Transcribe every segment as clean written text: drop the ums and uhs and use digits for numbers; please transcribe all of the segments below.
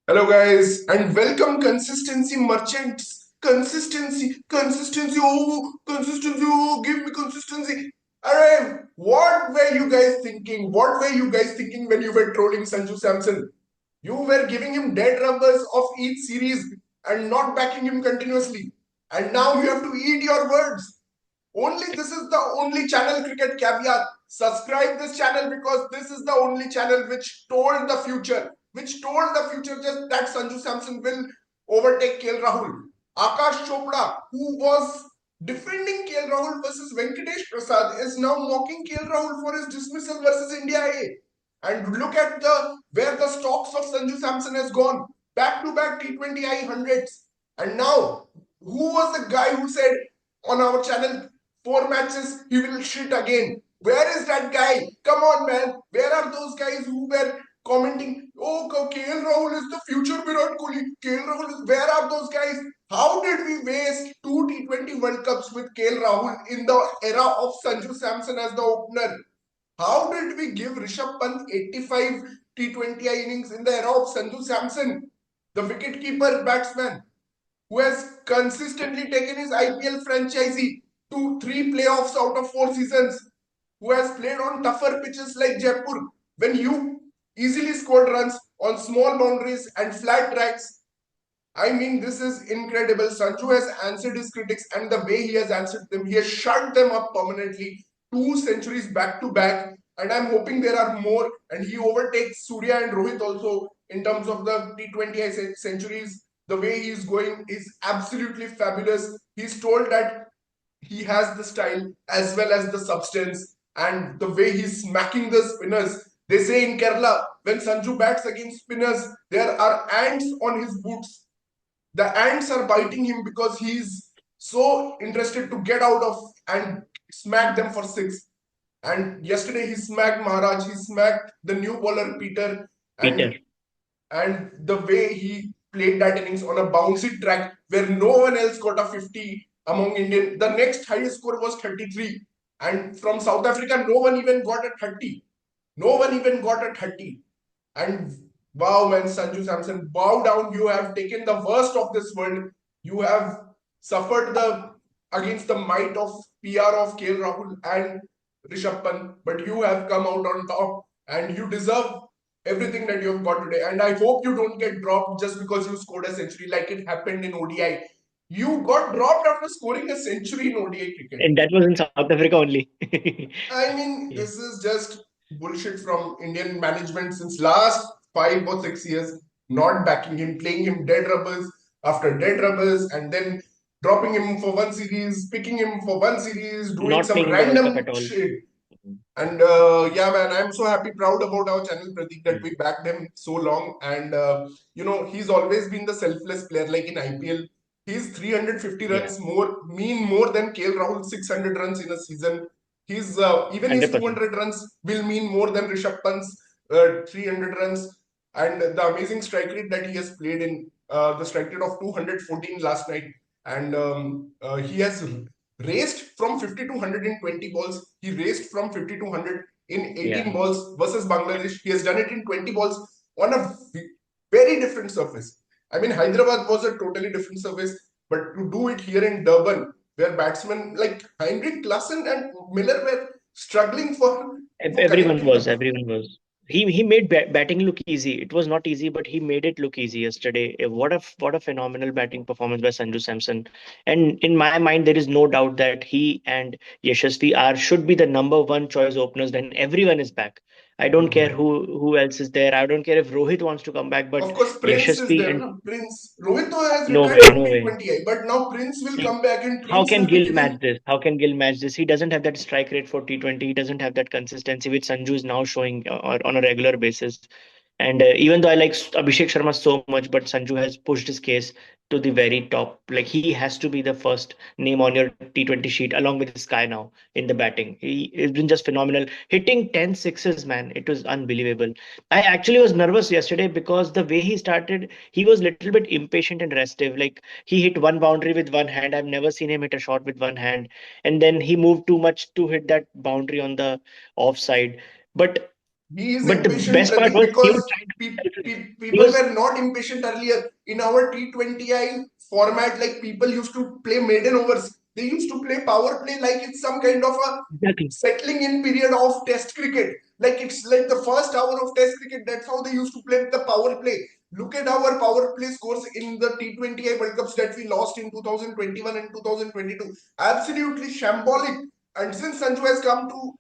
Hello, guys, and welcome, consistency merchants. Consistency, oh, give me consistency. Alright, what were you guys thinking? What were you guys thinking when you were trolling Sanju Samson? You were giving him dead rubbers of each series and not backing him continuously. And now you have to eat your words. Only this is the only channel, Cricket Caviar. Subscribe this channel because this is the only channel which told the future, just that Sanju Samson will overtake KL Rahul. Akash Chopra, who was defending KL Rahul versus Venkatesh Prasad, is now mocking KL Rahul for his dismissal versus India A. And look at the where the stocks of Sanju Samson has gone. Back to back T20I hundreds. And now, who was the guy who said on our channel, 4 matches, he will shit again? Where is that guy? Come on, man. Where are those guys who were commenting, oh, KL Rahul is the future Virat Kohli. KL Rahul is, where are those guys? How did we waste two T20 World Cups with KL Rahul in the era of Sanju Samson as the opener? How did we give Rishabh Pant 85 T20I innings in the era of Sanju Samson, the wicket-keeper batsman, who has consistently taken his IPL franchisee to 3 playoffs out of 4 seasons, who has played on tougher pitches like Jaipur, when you easily scored runs on small boundaries and flat tracks. I mean, this is incredible. Sanju has answered his critics, and the way he has answered them, he has shut them up permanently. 2 centuries back to back, and I'm hoping there are more. And he overtakes Surya and Rohit also in terms of the T20 centuries. The way he's going is absolutely fabulous. He's told that he has the style as well as the substance, and the way he's smacking the spinners. They say in Kerala, when Sanju bats against spinners, there are ants on his boots. The ants are biting him because he's so interested to get out of and smack them for six. And yesterday he smacked Maharaj, he smacked the new bowler Peter, Peter. and the way he played that innings on a bouncy track where no one else got a 50 among Indian. The next highest score was 33. And from South Africa, no one even got a 30. No one even got a 30. And wow, man, Sanju Samson, bow down. You have taken the worst of this world. You have suffered the against the might of PR of KL Rahul and Rishabh Pant, but you have come out on top, and you deserve everything that you have got today. And I hope you don't get dropped just because you scored a century like it happened in ODI. You got dropped after scoring a century in ODI cricket. And that was in South Africa only. I mean, Yeah. this is just bullshit from Indian management since last 5 or 6 years, not backing him, playing him dead rubbers after dead rubbers, and then dropping him for one series, picking him for one series, doing Not some playing in the World Cup random at all. shit. And yeah, man, I'm so happy, proud about our channel, Pratik, that we backed him so long. And he's always been the selfless player. Like in IPL, he's 350 Yeah, runs more than KL Rahul 600 runs in a season. He's even his 100%. 200 runs will mean more than Rishabh Pant's 300 runs. And the amazing strike rate that he has played in the strike rate of 214 last night. And he has raced from 50 to 100 in 20 balls. He raced from 50 to 100 in 18 Yeah. balls versus Bangladesh. He has done it in 20 balls on a very different surface. I mean, Hyderabad was a totally different surface, but to do it here in Durban, where batsmen like Heinrich Klassen and Miller were struggling for Everyone connecting the was. Everyone was. He made batting look easy. It was not easy, but he made it look easy yesterday. What a phenomenal batting performance by Sanju Samson. And in my mind, there is no doubt that he and Yashasvi are should be the number one choice openers. Then everyone is back. I don't care who else is there. I don't care if Rohit wants to come back, but Of course, Prince is Yashasvi there. and No? Prince. Rohit has no retired way, from no way. T20I, but now Prince will He, come back and how Prince can will be Gill match giving. this? How can Gill match this? He doesn't have that strike rate for T20. He doesn't have that consistency which Sanju is now showing on a regular basis. And even though I like Abhishek Sharma so much, but Sanju has pushed his case to the very top. Like he has to be the first name on your T20 sheet along with Sky now in the batting. He has been just phenomenal. Hitting 10 sixes, man. It was unbelievable. I actually was nervous yesterday because the way he started, he was a little bit impatient and restive. Like he hit one boundary with one hand. I've never seen him hit a shot with one hand. And then he moved too much to hit that boundary on the offside. But He is But the impatient, best part Pratik, was he because was trying to be selfless. He people was were not impatient earlier. In our T20I format, like people used to play maiden overs. They used to play power play like it's some kind of a exactly settling in period of test cricket. Like it's like the first hour of test cricket. That's how they used to play the power play. Look at our power play scores in the T20I World Cups that we lost in 2021 and 2022. Absolutely shambolic. And since Sanju has come to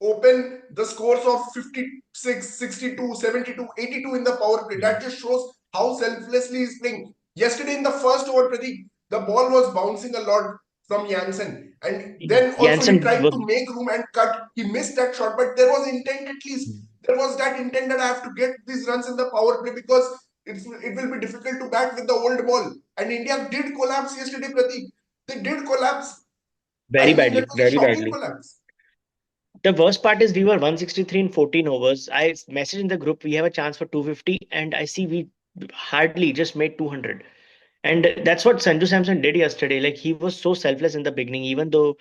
open the scores of 56, 62, 72, 82 in the power play. That mm, just shows how selflessly he's playing. Yesterday in the first over, Pratik, the ball was bouncing a lot from Jansen. And then also he Jansen tried was to make room and cut. He missed that shot, but there was intent at least. mm, There was that intent that I have to get these runs in the power play because it will be difficult to bat with the old ball. And India did collapse yesterday, Pratik. They did collapse. very I mean, that badly, was a very shocking badly. collapse. The worst part is we were 163 in 14 overs. I messaged in the group we have a chance for 250, and I see we hardly just made 200. And that's what Sanju Samson did yesterday. Like he was so selfless in the beginning, even though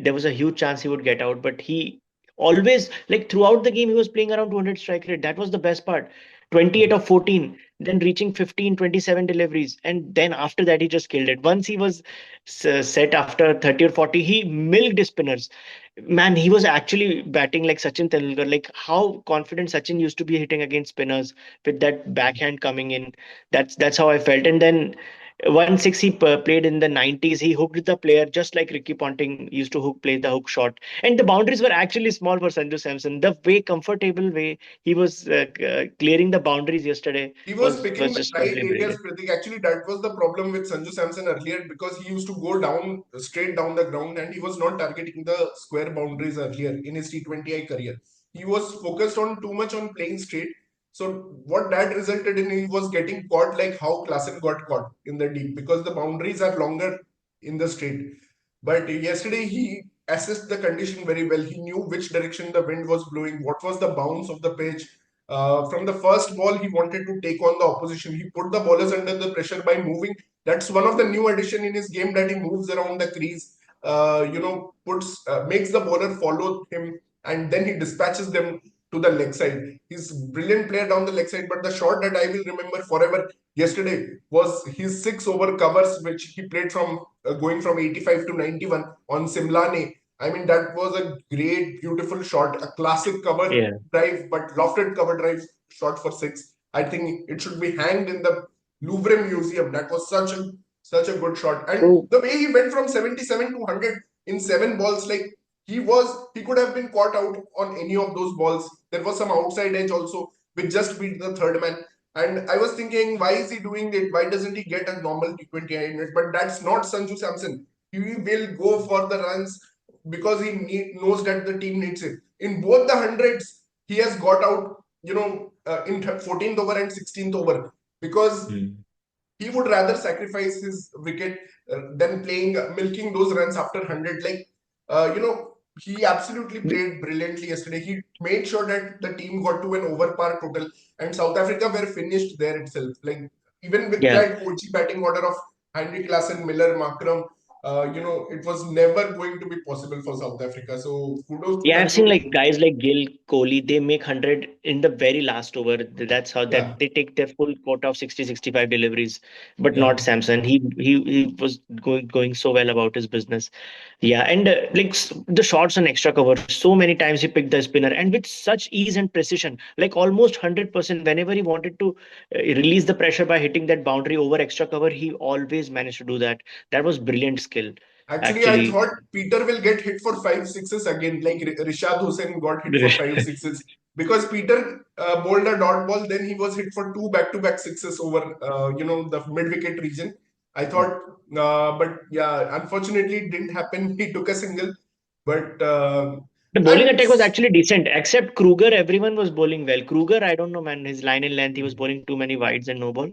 there was a huge chance he would get out. But he always, like throughout the game, he was playing around 200 strike rate. That was the best part. 28 of 14, then reaching 15, 27 deliveries. And then after that, he just killed it. Once he was set after 30 or 40, he milked his spinners. Man, he was actually batting like Sachin Tendulkar. Like how confident Sachin used to be hitting against spinners with that backhand coming in. That's how I felt. And then 1 6 he played in the 90s. He hooked the player just like Ricky Ponting used to play the hook shot. And the boundaries were actually small for Sanju Samson. The way comfortable way he was clearing the boundaries yesterday He was picking was the just right totally areas, brilliant. Pratik. Actually, that was the problem with Sanju Samson earlier because he used to go down straight down the ground and he was not targeting the square boundaries earlier in his T20I career. He was focused on too much on playing straight. So what that resulted in, he was getting caught like how Klassen got caught in the deep because the boundaries are longer in the straight. But yesterday he assessed the condition very well. He knew which direction the wind was blowing, what was the bounce of the pitch, from the first ball, he wanted to take on the opposition. He put the bowlers under the pressure by moving. That's one of the new addition in his game that he moves around the crease. Puts makes the bowler follow him, and then he dispatches them to the leg side. He's a brilliant player down the leg side. But the shot that I will remember forever yesterday was his 6 over covers, which he played from going from 85 to 91 on Simlane. I mean, that was a great, beautiful shot, a classic cover Yeah. drive, but lofted cover drive shot for six. I think it should be hanged in the Louvre Museum. That was such a good shot. And So the way he went from 77 to 100 in 7 balls, like he could have been caught out on any of those balls. There was some outside edge also, which just beat the third man. And I was thinking, why is he doing it? Why doesn't he get a normal T20 minutes? But that's not Sanju Samson. He will go for the runs because knows that the team needs it. In both the hundreds, he has got out, in 14th over and 16th over because mm, he would rather sacrifice his wicket than playing milking those runs after 100. Like, he absolutely played brilliantly yesterday. He made sure that the team got to an over par total, and South Africa were finished there itself. Like, even with yeah. that OG batting order of Henry Klassen, Miller, Markram, it was never going to be possible for South Africa. So kudos to Yeah, I've Sanju. seen like guys like Gill, Kohli, they make 100 in the very last over. That's how Yeah, that they take their full quota of 60, 65 deliveries, but yeah. not Samson. He was going so well about his business. Yeah, and the shots on extra cover, so many times he picked the spinner and with such ease and precision, like almost 100%. Whenever he wanted to release the pressure by hitting that boundary over extra cover, he always managed to do that. That was brilliant skill, Actually, I actually. thought Peter will get hit for five sixes again, like Rishad Hussain got hit for five sixes because Peter bowled a dot ball. Then he was hit for two back-to-back sixes over, the mid-wicket region. I thought, but yeah, unfortunately, it didn't happen. He took a single, but The bowling and attack was actually decent, except Kruger. Everyone was bowling well. Kruger, I don't know, man. His line in length, he was bowling too many wides and no ball.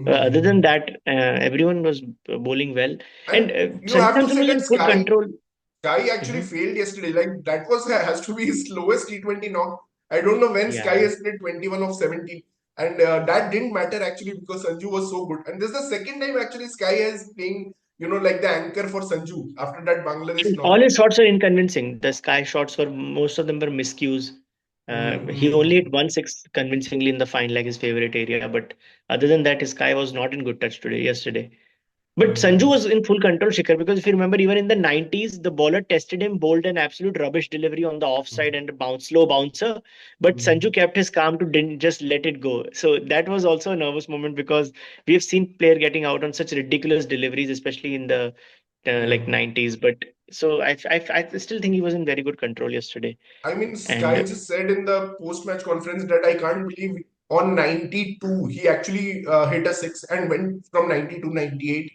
Other than hmm. that, everyone was bowling well. And And you Sanju have to Samson say was that in full control. Sky actually Mhm. failed yesterday. Like that was has to be his slowest T20 knock. I don't know when Sky Yeah. has played 21 of 17. And that didn't matter actually because Sanju was so good. And this is the second time actually Sky is playing, like the anchor for Sanju after that Bangladesh And knock. all his shots were inconvincing. The Sky shots were most of them were miscues. He Mm-hmm. only hit one six convincingly in the fine leg, his favorite area. But other than that, his guy was not in good touch yesterday. But Sanju Mm-hmm. was in full control, Shikhar, because if you remember, even in the 90s, the bowler tested him, bowled an absolute rubbish delivery on the offside and a slow bouncer. But Sanju kept his calm to didn't just let it go. So that was also a nervous moment because we have seen player getting out on such ridiculous deliveries, especially in the like Yeah. 90s. But so I still think he was in very good control yesterday. I mean, And Sky just said in the post-match conference that I can't believe on 92 he actually hit a six and went from 90 to 98.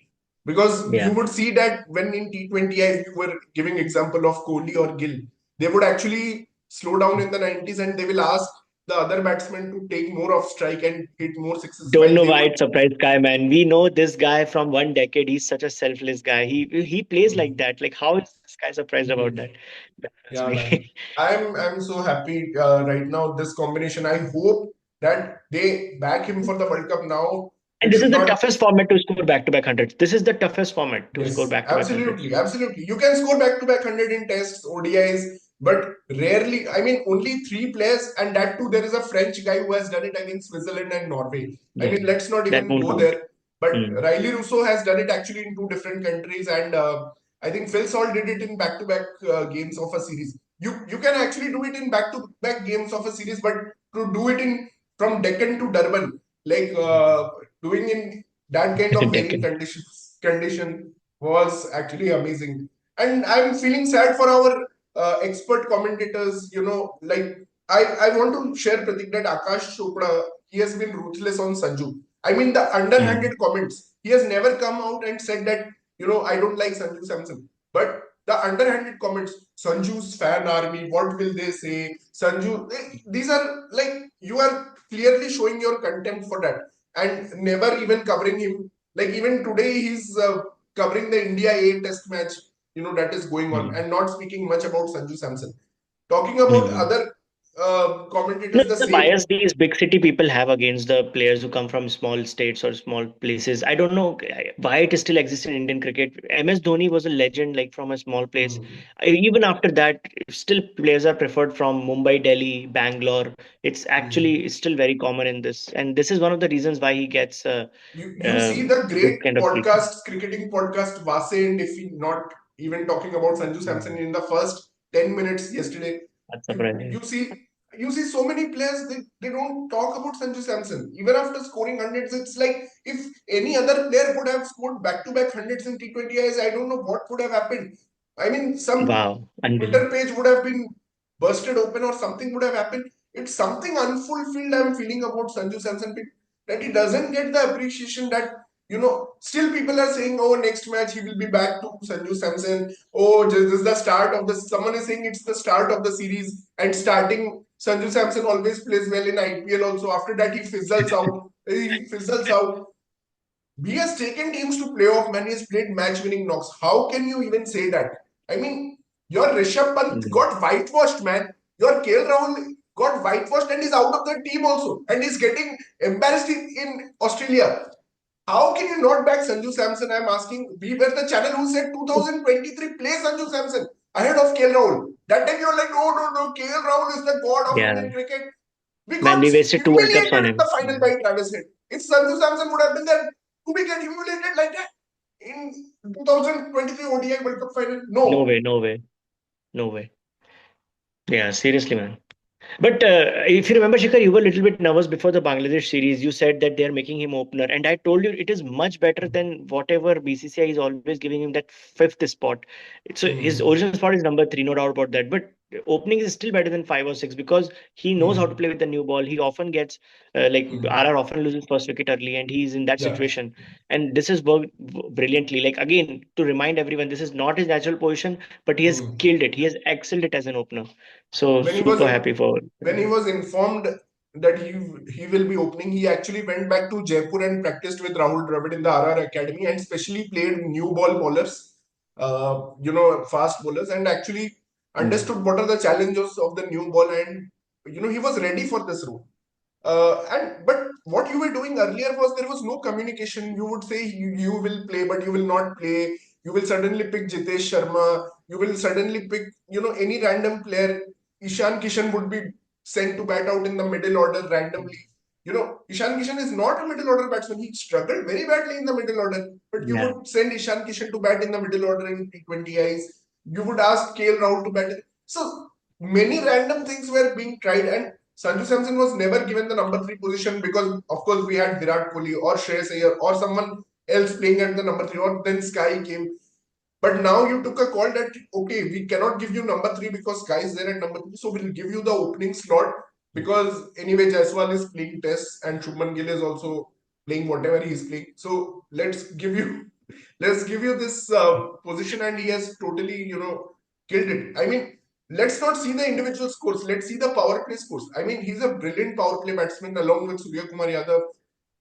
Because you yeah, would see that when in T20, as you were giving example of Kohli or Gill, they would actually slow down in the 90s and they will ask the other batsmen to take more off strike and hit more sixes don't while know they why would. it surprised Guy, man. We know this guy from one decade. He's such a selfless guy. He plays like that. Like, how is this guy surprised about that? That's Yeah, man. me. I'm so happy right now. This combination. I hope that they back him for the World Cup now. And It this should is the not. toughest format to score back-to-back hundreds. This is the toughest format to score Yes, back-to-back hundreds. absolutely, absolutely. You can score back-to-back 100 in tests, ODIs, but rarely. I mean, only three players, and that too, there is a French guy who has done it against Switzerland and Norway. I Yeah, mean, let's not that even won't go count. there. But Mm. Riley Russo has done it actually in two different countries, and I think Phil Salt did it in back-to-back games of a series. You can actually do it in back-to-back games of a series, but to do it in from Deccan to Durban, like doing in that kind of varying Deccan. condition was actually amazing. And I'm feeling sad for our expert commentators. Like I want to share Pratik that Akash Chopra, he has been ruthless on Sanju. I mean, the Mm. underhanded comments. He has never come out and said that, I don't like Sanju Samson. But the underhanded comments, Sanju's fan army, what will they say? Sanju, these are like, you are clearly showing your contempt for that and never even covering him. Like even today, he's covering the India A test match, that is going on Mm. and not speaking much about Sanju Samson. Talking about Mm. other No, commentators, the the same. bias these big city people have against the players who come from small states or small places. I don't know why it still exists in Indian cricket. MS Dhoni was a legend, like from a small place. Hmm. Even after that, still players are preferred from Mumbai, Delhi, Bangalore. It's actually it's still very common in this, and this is one of the reasons why he gets You see the this great kind of treatment. podcast, cricketing podcast, Vase and Diffie, not even talking about Sanju Samson Mm. in the first 10 minutes yesterday. That's You surprising. you see you see so many players they don't talk about Sanju Samson. Even after scoring hundreds, it's like if any other player would have scored back-to-back hundreds in T20Is, I don't know what would have happened. I mean, some Wow, unbelievable. Twitter page would have been busted open or something would have happened. It's something unfulfilled I'm feeling about Sanju Samson that he doesn't get the appreciation that still people are saying, oh, next match he will be back to Sanju Samson. Oh, this is the start of the. Someone is saying it's the start of the series, and starting Sanju Samson always plays well in IPL. Also, after that he fizzles out. He fizzles out. He has taken teams to playoff, man. He has played match-winning knocks. How can you even say that? I mean, your Rishabh Pant Mm. got whitewashed, man. Your KL Rahul got whitewashed and is out of the team also, and is getting embarrassed in Australia. How can you not back Sanju Samson? I'm asking. We were the channel who said 2023 play Sanju Samson ahead of KL Rahul. That time you're like, no, no, no. KL Rahul is the god of Yeah, Indian cricket. We man, got we wasted two World Cups humiliated on in the him. final by Travis Head. If Sanju Samson would have been there, do we get humiliated like that in 2023 ODI World Cup final? No No. way, no way, no way. Yeah, seriously, man. But if you remember, Shikhar, you were a little bit nervous before the Bangladesh series. You said that they are making him opener, and I told you it is much better than whatever BCCI is always giving him that fifth spot. So his Hmm. original spot is number three, no doubt about that. But opening is still better than five or six because he knows how to Hmm. play with the new ball. He often gets like Hmm. RR often loses first wicket early, and he's in that Yeah. situation. And this has worked brilliantly. Like again, to remind everyone, this is not his natural position, but he has Hmm. killed it. He has excelled it as an opener. So When he was super happy for. when he was informed that he will be opening, he actually went back to Jaipur and practiced with Rahul Dravid in the RR Academy and specially played new ball bowlers, fast bowlers, and actually Mm. understood what are the challenges of the new ball, and he was ready for this role. And but what you were doing earlier was there was no communication. You would say you will play, but you will not play. You will suddenly pick Jitesh Sharma. You will suddenly pick any random player. Ishan Kishan would be. sent to bat out in the middle order randomly. Ishan Kishan is not a middle order batsman. He struggled very badly in the middle order. But you Yeah. would send Ishan Kishan to bat in the middle order in T20Is. You would ask KL Rahul to bat. So many random things were being tried, and Sanju Samson was never given the number three position because, of course, we had Virat Kohli or Shreyas Iyer or someone else playing at the number three, or then Sky came. But now you took a call that, okay, we cannot give you number three because Sky is there at number three, so we'll give you the opening slot because anyway Jaiswal is playing tests and Shubman Gill is also playing whatever he is playing. So let's give you this position, and he has totally killed it. I mean, let's not see the individual scores. Let's see the power play scores. I mean, he's a brilliant power play batsman along with Surya Kumar Yadav,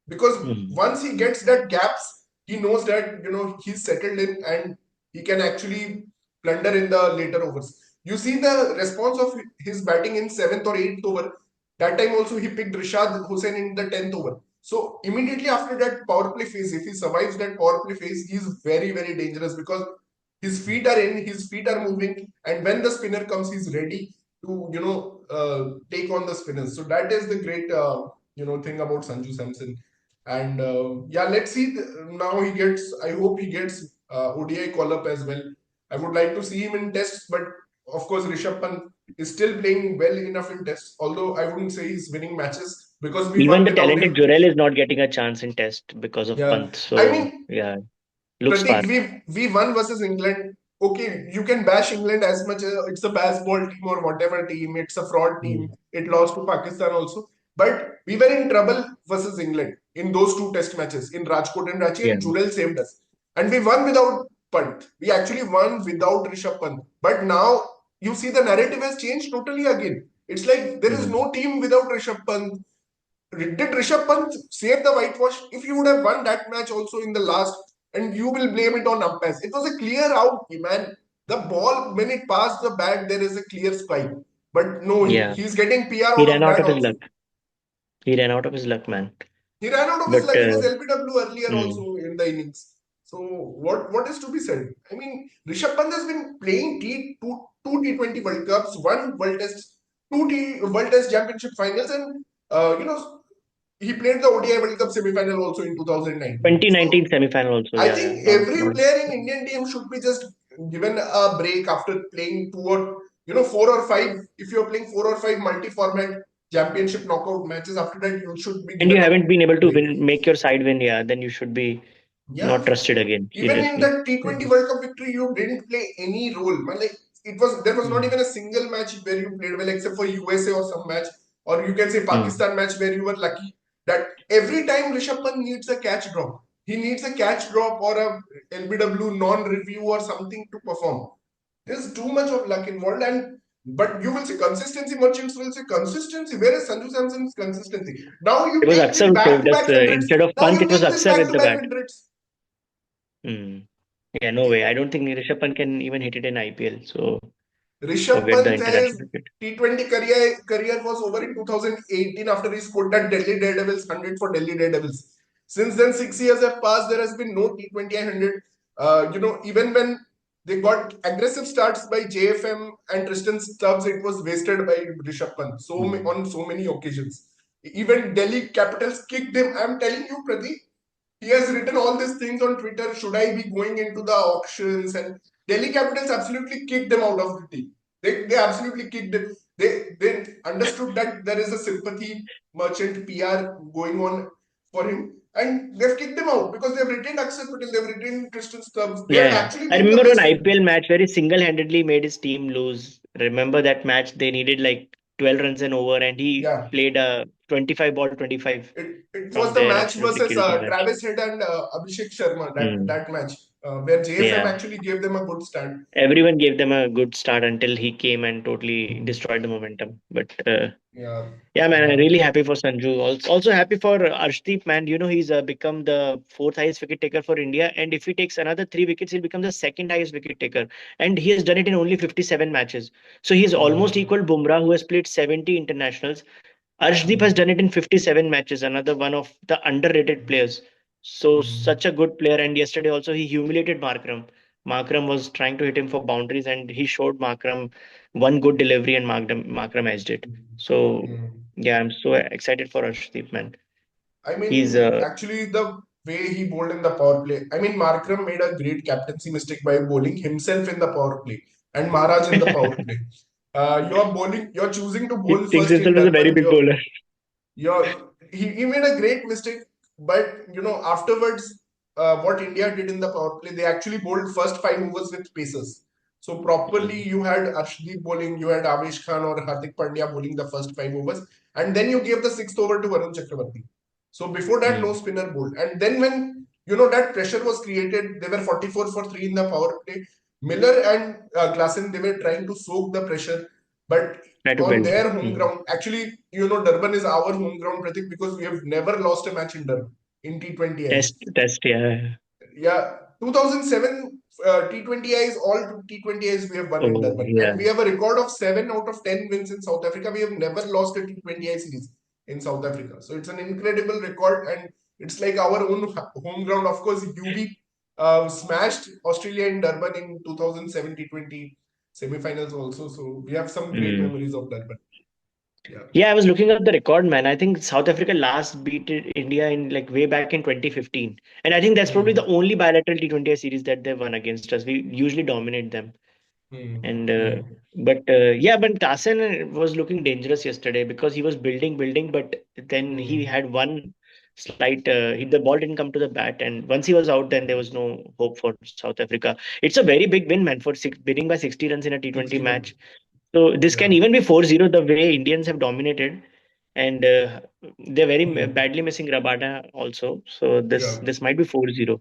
because Mm. once he gets that gaps, he knows that he's settled in and he can actually plunder in the later overs. You see the response of his batting in seventh or eighth over. That time also he picked Rishad Hussain in the 10th over. So immediately after that power play phase, if he survives that power play phase, he's very, very dangerous because his feet are in, his feet are moving, and when the spinner comes, he's ready to take on the spinners. So that is the great thing about Sanju Samson. And yeah, let's see. Now he gets. I hope he gets ODI call up as well. I would like to see him in tests, but of course, Rishabh Pant is still playing well enough in tests. Although I wouldn't say he's winning matches because we Even won the without talented him. Jurel is not getting a chance in test because of Yeah, Pant. I So mean, yeah, looks far. Pratik, we won versus England. Okay, you can bash England as much as it's a baseball team or whatever team. It's a fraud team. Mm. It lost to Pakistan also. But we were in trouble versus England in those two test matches in Rajkot and Ranchi, Yeah. and Jurel saved us. And we won without Pant. We actually won without Rishabh Pant. But now you see the narrative has changed totally again. It's like there is Mm. no team without Rishabh Pant. Did Rishabh Pant save the whitewash? If you would have won that match also in the last, and you will blame it on umpires. It was a clear out, man. The ball, when it passed the bat, there is a clear spike. But no, Yeah. he's getting PR He out ran of out that of his also. luck. He ran out of his luck, man. He ran out of his But luck in his LBW earlier mm, also in the innings. So what is to be said? I mean, Rishabh Pant has been playing two T20 World Cups, one World Test, World Test Championship finals, and he played the ODI World Cup semi-final also in 2019. 2019 So semi-final also. I Yeah, think not a every small. player in Indian team should be just given a break after playing two or four or five. If you're playing four or five multi-format championship knockout matches, after that you should be And you given a haven't been able to break. win, make your side win. Yeah, then you should be Yeah, not trusted again. even in Seriously. the T20 World Cup victory, you didn't play any role. Man, like there was not Mm. even a single match where you played well, except for USA or some match, or you can say Mm. Pakistan match where you were lucky that every time Rishabh Pant needs a catch drop, he needs a catch drop or a LBW non-review or something to perform. There's too much of luck involved, and but you will say consistency. Merchants will say consistency. Where is Sanju Samson's consistency? Now It you was take Aksar this who saved us. back-to-back hundreds. Instead of Now Pant, you it was take this Aksar with the back-to-back bat. hundreds. Mm. Yeah, no way. I don't think Rishabh Pant can even hit it in IPL. So Rishabh forget the Pant's international cricket. T20 career was over in 2018 after he scored that Delhi Daredevils 100 for Delhi Daredevils. Since then, 6 years have passed. There has been no T20 100. Even when they got aggressive starts by JFM and Tristan Stubbs, it was wasted by Rishabh Pant Mm. on so many occasions. Even Delhi Capitals kicked him. I'm telling you, Pradeep, he has written all these things on Twitter. Should I be going into the auctions? And Delhi Capitals absolutely kicked them out of the team. They absolutely kicked them. They understood that there is a sympathy merchant PR going on for him, and they've kicked him out because they've retained Akshay Patel, they've retained Tristan Stubbs. They Yeah, have yeah. actually I been the remember one best. IPL match where he single-handedly made his team lose. Remember that match? They needed like 12 runs and over, and he Yeah, played a 25 ball 25 it was from the there. match Absolutely versus killed the match. Travis Head and Abhishek Sharma. That Mm. that match where JFM Yeah. actually gave them a good stand. Everyone gave them a good start until he came and totally destroyed the momentum. But Yeah, yeah, man, I'm yeah. really happy for Sanju. Also happy for Arshdeep, man. You know, he's become the fourth highest wicket taker for India. And if he takes another three wickets, he'll become the second highest wicket taker. And he has done it in only 57 matches. So he's almost Mm, equal Bumrah, who has played 70 internationals. Arshdeep has mm, done it in 57 matches, another one of the underrated players. So mm. such a good player. And yesterday also he humiliated Markram. Markram was trying to hit him for boundaries, and he showed Markram one good delivery, and Markram edged it. So Hmm. yeah, I'm so excited for Arshdeep, man. I He's mean, actually, the way he bowled in the power play. I mean, Markram made a great captaincy mistake by bowling himself in the power play and Maharaj in the power play. You're bowling. You're choosing to he bowl thinks first in himself as a very Durban. big bowler. He made a great mistake, but afterwards, what India did in the power play, they actually bowled first 5 overs with paces. So properly, Mm, you had Arshdeep bowling, you had Avesh Khan or Hardik Pandya bowling the first 5 overs, and then you gave the sixth over to Varun Chakravarti. So before that, no mm. spinner bowled, and then when that pressure was created, they were 44 for three in the power play. Miller and Klassen, they were trying to soak the pressure, but Try to on build. their home ground. Actually, Durban is our home ground, Pratik, because we have never lost a match in Durban in T20Is. Test, yeah. Yeah, 2007 T20Is, all T20Is we have won in Oh, Durban. yeah. And we have a record of 7 out of 10 wins in South Africa. We have never lost a T20I series in South Africa. So it's an incredible record and it's like our own home ground. Of course, UB smashed Australia in Durban in 2007 T20 semi-finals also. So we have some great Mm. memories of Durban. Yeah. Yeah, I was looking up the record, man. I think South Africa last beat India in like way back in 2015. And I think that's probably the Hmm. only bilateral T20 series that they won against us. We usually dominate them. Hmm. And Hmm. yeah, but Klassen was looking dangerous yesterday because he was building, but then he Hmm. had one slight the ball didn't come to the bat, and once he was out, then there was no hope for South Africa. It's a very big win, man, for winning by 60 runs in a T20 61. match. So this can Yeah. even be 4-0 the way Indians have dominated, and they're very Hmm. badly missing Rabada also. So this Yeah. this might be 4-0.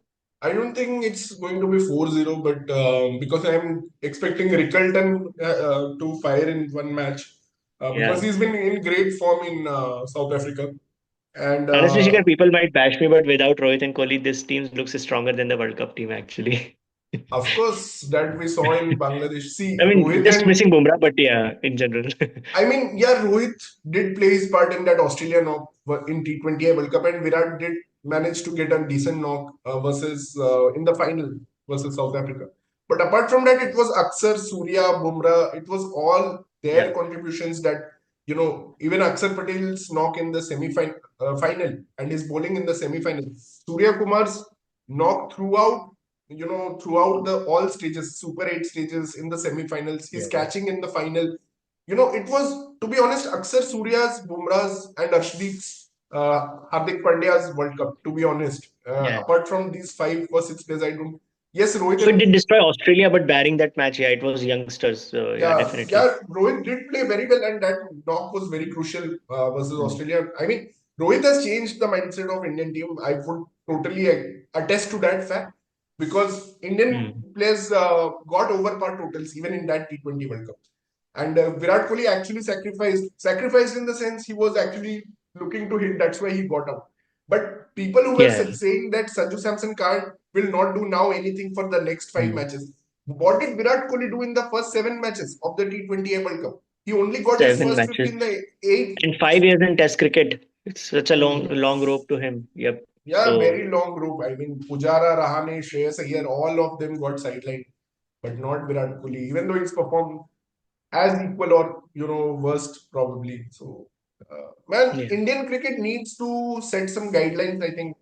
I don't think it's going to be 4-0, but because I'm expecting Rickelton to fire in one match because Yeah. he's been in great form in South Africa. And Honestly, Shikhar, people might bash me, but without Rohit and Kohli, this team looks stronger than the World Cup team, actually. of course, that we saw in Bangladesh. See, I mean, Rohit just and missing Bumrah, but yeah, in general. I mean, yeah, Rohit did play his part in that Australia knock in T20I World Cup, and Virat did manage to get a decent knock versus in the final versus South Africa. But apart from that, it was Akshar, Surya, Bumrah. It was all Yeah, their contributions that even Akshar Patel's knock in the semi-final final and his bowling in the semi-final. Surya Kumar's knock throughout the all stages, Super 8 stages in the semi-finals. His yeah, catching in the final, it was, to be honest, Aksar Surya's, Bumrah's, and Arshdeep's, Hardik Pandya's World Cup, to be honest. yeah. Apart from these 5 or 6 days, I don't. Yes, Rohit We and did destroy Australia, but barring that match, yeah, it was youngsters. So yeah, definitely. Rohit did play very well, and that knock was very crucial versus Mm. Australia. I mean, Rohit has changed the mindset of Indian team. I would totally attest to that fact because Indian Mm. players got over par totals even in that T20 World Cup. And Virat Kohli actually sacrificed in the sense he was actually looking to hit. That's why he got out. But people who were Yeah. saying that Sanju Samson can't will not do now anything for the next five Mm. matches. What did Virat Kohli do in the first 7 matches of the T20 World Cup? He only got his Seven first 50 matches in the eight. in 5 years in Test cricket. It's such a long, Hmm. long rope to him. Yep. Yeah, So very long group. I mean, Pujara, Rahane, Shreyas Iyer, all of them got sidelined, but not Virat Kohli, even though he's performed as equal or worst probably. So man, yeah, Indian cricket needs to set some guidelines. I think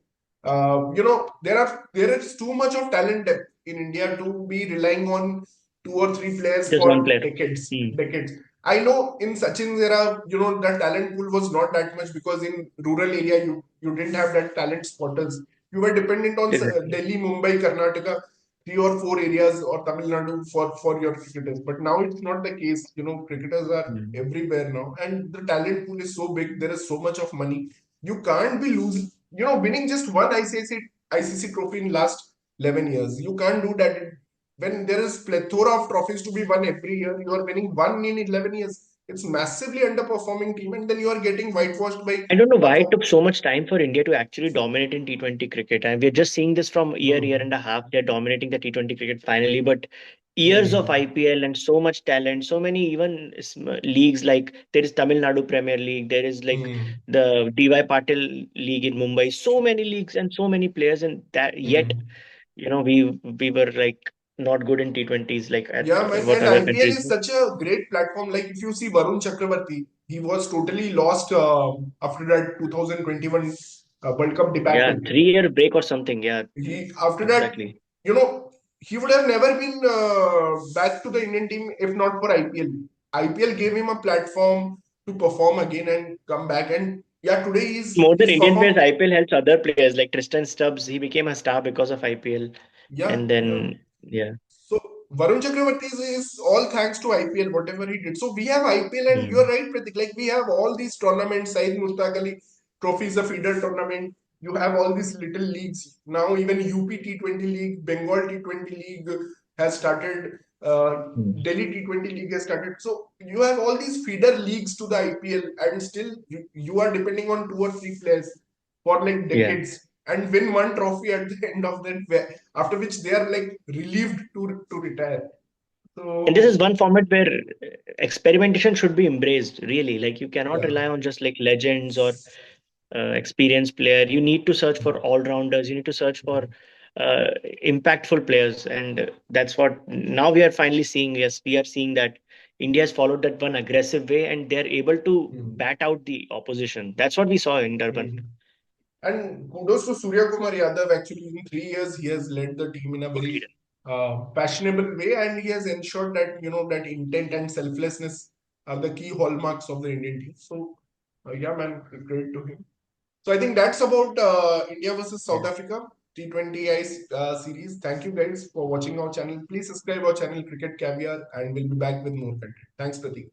there is too much of talent depth in India to be relying on 2 or 3 players just one for player. decades. Mm. Decades. I know in Sachin's era, the talent pool was not that much because in rural area you didn't have that talent spotters. You were dependent on Exactly. Delhi, Mumbai, Karnataka, 3 or 4 areas or Tamil Nadu for your cricketers. But now it's not the case. Cricketers are Mm. everywhere now, and the talent pool is so big. There is so much of money. You can't be losing. Winning just one ICC trophy in last 11 years. You can't do that. When there is plethora of trophies to be won every year, you are winning one in 11 years. It's massively underperforming team, and then you are getting whitewashed by I don't know a why it took so much time for India to actually dominate in T20 cricket. And we're just seeing this from year Hmm. and a half. They're dominating the T20 cricket finally. But years of Hmm. IPL and so much talent, so many even leagues like there is Tamil Nadu Premier League, there is like Hmm. the DY Patil League in Mumbai. So many leagues and so many players, and that yet Hmm. we were like not good in T20s like at Yeah, man, what and other IPL countries is do. such a great platform. Like if you see Varun Chakravarti, he was totally lost after that 2021 World Cup Yeah, debacle. 3 year break or something. Yeah, He after that, exactly. he would have never been back to the Indian team if not for IPL. IPL gave him a platform to perform again and come back. And yeah, today More than he's Indian players, performed. IPL helps other players like Tristan Stubbs. He became a star because of IPL, Yeah, and yeah. then yeah. So Varun Chakravarti is all thanks to IPL, whatever he did. So we have IPL, and you're Hmm. right, Pratik. Like we have all these tournaments, Saeed Mushtaq Ali Trophy is a feeder tournament. You have all these little leagues. Now even UP T20 League, Bengal T20 League has started. Hmm. Delhi T20 League has started. So you have all these feeder leagues to the IPL, and still you are depending on two or three players for like Yeah. decades and win one trophy at the end of that, after which they are like relieved to retire. And this is So one format where experimentation should be embraced, really. Like you cannot yeah. rely on just like legends or experienced player. You need to search for all rounders. You need to search for uh, impactful players, and that's what now we are finally seeing. Yes, we are seeing that India has followed that one aggressive way, and they're able to Mhm. bat out the opposition. That's what we saw in Durban. Mhm. And kudos to Surya Kumar Yadav. Actually, in 3 years, he has led the team in a Good very leader. passionable way, and he has ensured that that intent and selflessness are the key hallmarks of the Indian team. So, yeah, man, great to him. So I think that's about India versus South Yeah. Africa T20I series. Thank you guys for watching our channel. Please subscribe our channel Cricket Caviar, and we'll be back with more content. Thanks, Pratik.